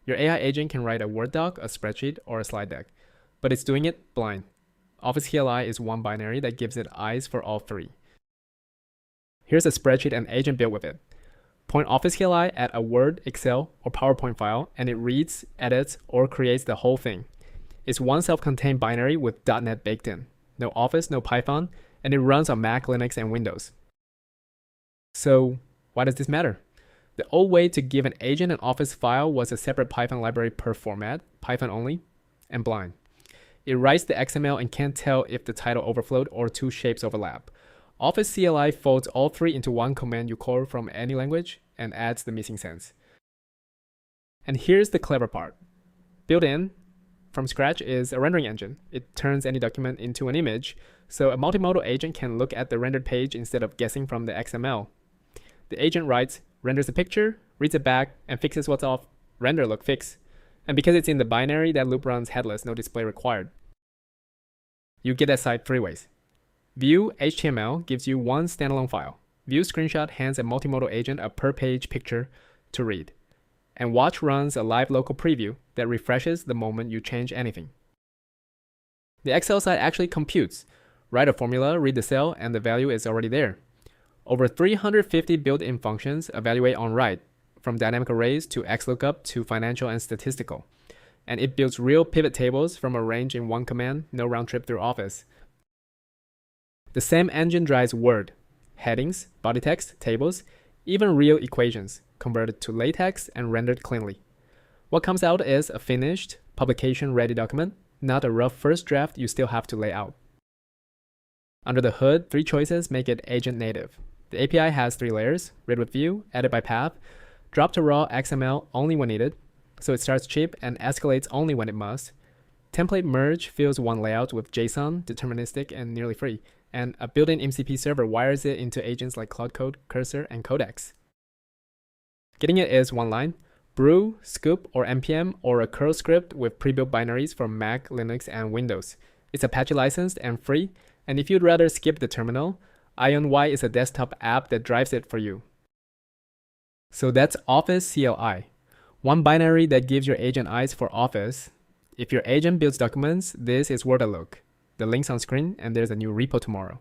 Your AI agent can write a Word doc, a spreadsheet, or a slide deck, but it's doing it blind. OfficeCLI is one binary that gives it eyes for all three. Here's a spreadsheet an agent built with it. Point OfficeCLI at a Word, Excel, or PowerPoint file, and it reads, edits, or creates the whole thing. It's one self-contained binary with .NET baked in. No Office, no Python, and it runs on Mac, Linux, and Windows. So why does this matter? The old way to give an agent an Office file was a separate Python library per format, Python only, and blind. It writes the XML and can't tell if the title overflowed or two shapes overlap. OfficeCLI folds all three into one command you call from any language and adds the missing sense. And here's the clever part. Built in, from scratch, is a rendering engine. It turns any document into an image, so a multimodal agent can look at the rendered page instead of guessing from the XML. The agent writes, renders a picture, reads it back, and fixes what's off, render look fix. And because it's in the binary, that loop runs headless, no display required. You get that side three ways. View HTML gives you one standalone file. View screenshot hands a multimodal agent a per-page picture to read. And watch runs a live local preview that refreshes the moment you change anything. The Excel side actually computes. Write a formula, read the cell, and the value is already there. Over 350 built-in functions evaluate on write, from dynamic arrays to XLOOKUP to financial and statistical. And it builds real pivot tables from a range in one command, no round trip through Office. The same engine drives Word, headings, body text, tables, even real equations, converted to LaTeX and rendered cleanly. What comes out is a finished, publication-ready document, not a rough first draft you still have to lay out. Under the hood, three choices make it agent native. The API has three layers: read with view, edit by path, drop to raw XML only when needed, so it starts cheap and escalates only when it must. Template merge fills one layout with JSON, deterministic, and nearly free, and a built-in MCP server wires it into agents like Claude Code, Cursor, and Codex. Getting it is one line: brew, scoop, or npm, or a curl script with pre-built binaries for Mac, Linux, and Windows. It's Apache licensed and free, and if you'd rather skip the terminal, IonY is a desktop app that drives it for you. So that's OfficeCLI, one binary that gives your agent eyes for Office. If your agent builds documents, this is worth a look. The link's on screen, and there's a new repo tomorrow.